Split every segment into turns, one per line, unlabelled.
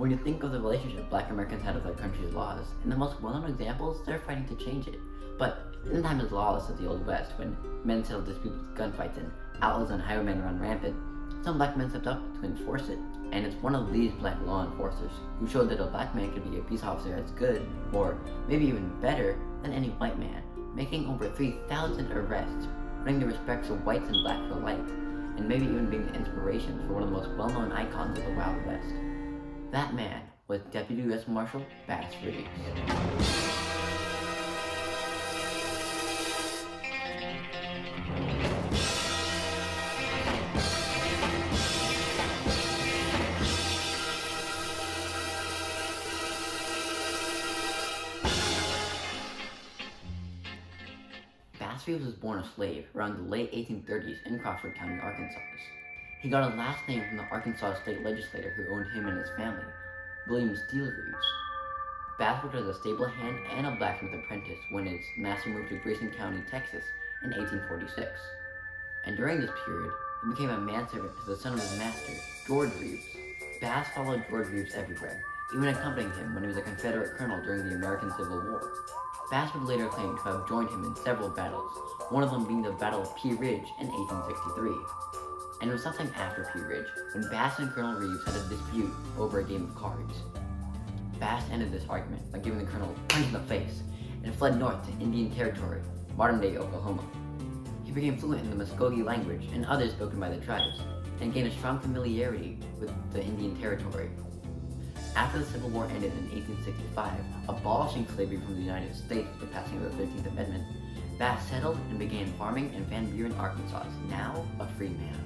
when you think of the relationship Black Americans had with their country's laws, and the most well-known examples, they're fighting to change it. But in time as lawless as the Old West, when men settled disputes with gunfights and outlaws and highwaymen run rampant, some Black men stepped up to enforce it. And it's one of these Black law enforcers who showed that a Black man could be a peace officer as good, or maybe even better, than any white man, making over 3,000 arrests, winning the respects of whites and Blacks alike, and maybe even being the inspiration for one of the most well-known icons of the Wild West. That man was Deputy U.S. Marshal Bass Reeves. Bass Reeves was born a slave around the late 1830s in Crawford County, Arkansas. He got his last name from the Arkansas state legislator who owned him and his family, William Steele Reeves. Bass worked as a stable hand and a blacksmith apprentice when his master moved to Grayson County, Texas in 1846. And during this period, he became a manservant to the son of his master, George Reeves. Bass followed George Reeves everywhere, even accompanying him when he was a Confederate colonel during the American Civil War. Bass would later claim to have joined him in several battles, one of them being the Battle of Pea Ridge in 1863. And it was sometime after Pea Ridge when Bass and Colonel Reeves had a dispute over a game of cards. Bass ended this argument by giving the colonel a punch in the face and fled north to Indian Territory, modern-day Oklahoma. He became fluent in the Muskogee language and others spoken by the tribes, and gained a strong familiarity with the Indian Territory. After the Civil War ended in 1865, abolishing slavery from the United States with the passing of the 13th Amendment, Bass settled and began farming in Van Buren, Arkansas, now a free man.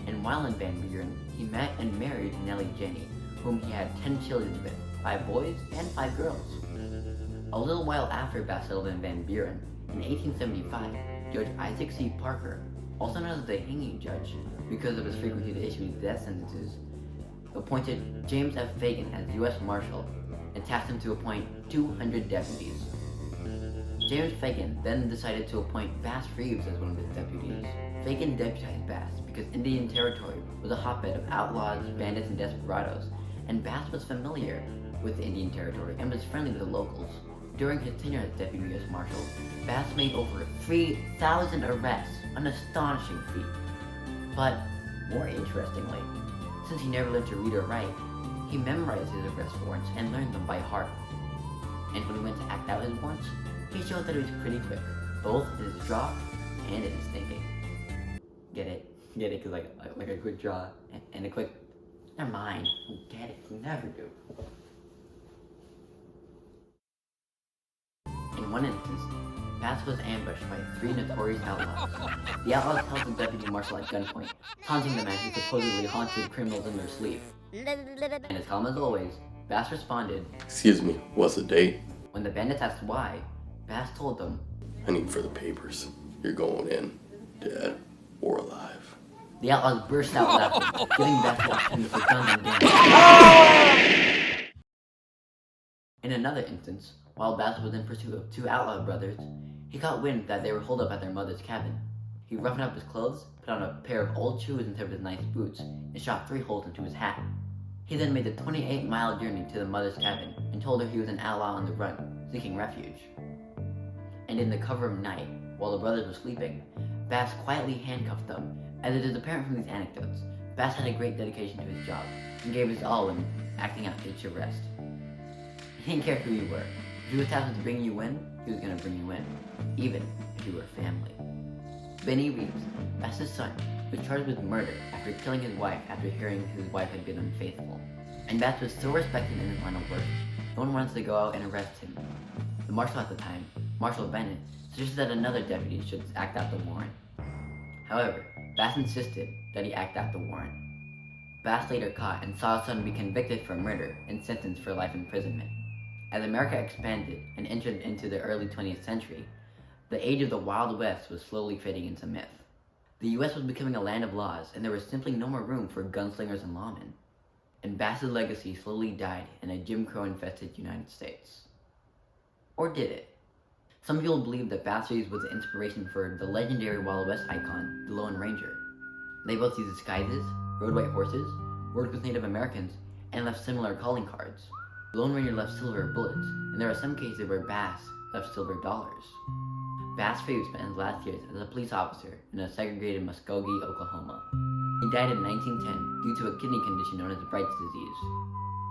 And while in Van Buren, he met and married Nellie Jenny, whom he had 10 children with, 5 boys and 5 girls. A little while after Bass settled in Van Buren, in 1875, Judge Isaac C. Parker, also known as the hanging judge because of his frequency to issue death sentences, appointed James F. Fagan as U.S. Marshal and tasked him to appoint 200 deputies. James Fagan then decided to appoint Bass Reeves as one of his deputies. Fagan deputized Bass because Indian Territory was a hotbed of outlaws, bandits, and desperados, and Bass was familiar with the Indian Territory and was friendly with the locals. During his tenure as Deputy U.S. Marshal, Bass made over 3,000 arrests, an astonishing feat. But more interestingly, since he never learned to read or write, he memorized his arrest warrants and learned them by heart. And when he went to act out his warrants, he showed that he was pretty quick, both in his draw and in his thinking. Get it? Get it? Cause like a quick draw and a quick, never mind, get it, you never do. In one instance, Bass was ambushed by 3 notorious outlaws. The outlaws held the deputy marshal at gunpoint, taunting the man who supposedly haunted criminals in their sleep. And as calm as always, Bass responded,
"Excuse me, what's the date?"
When the bandits asked why, Bass told them,
"I need for the papers. You're going in, dead or alive."
The outlaws burst out laughing, giving Bass the opportunity to put guns on down. In another instance, while Bass was in pursuit of 2 outlaw brothers, he caught wind that they were holed up at their mother's cabin. He roughened up his clothes, put on a pair of old shoes instead of his nice boots, and shot 3 holes into his hat. He then made the 28-mile journey to the mother's cabin and told her he was an outlaw on the run, seeking refuge. And in the cover of night, while the brothers were sleeping, Bass quietly handcuffed them. As it is apparent from these anecdotes, Bass had a great dedication to his job and gave his all when acting out each arrest. He didn't care who you were. If he was tasked with bringing you in, he was going to bring you in, even if you were family. Benny Reeves, Bass's son, was charged with murder after killing his wife after hearing his wife had been unfaithful. And Bass was so respected in his line of work, no one wanted to go out and arrest him. The marshal at the time, Marshal Bennett, suggested that another deputy should act out the warrant. However, Bass insisted that he act out the warrant. Bass later caught and saw his son be convicted for murder and sentenced for life imprisonment. As America expanded and entered into the early 20th century, the age of the Wild West was slowly fading into myth. The US was becoming a land of laws, and there was simply no more room for gunslingers and lawmen. And Bass's legacy slowly died in a Jim Crow-infested United States. Or did it? Some people believe that Bass Reeves was the inspiration for the legendary Wild West icon, the Lone Ranger. They both used disguises, rode white horses, worked with Native Americans, and left similar calling cards. The Lone Ranger left silver bullets, and there are some cases where Bass left silver dollars. Bass Reeves spent his last years as a police officer in a segregated Muskogee, Oklahoma. He died in 1910 due to a kidney condition known as Bright's disease.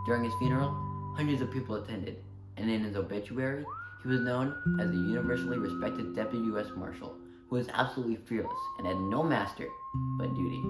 During his funeral, hundreds of people attended, and in his obituary, he was known as the universally respected Deputy U.S. Marshal, who was absolutely fearless and had no master but duty.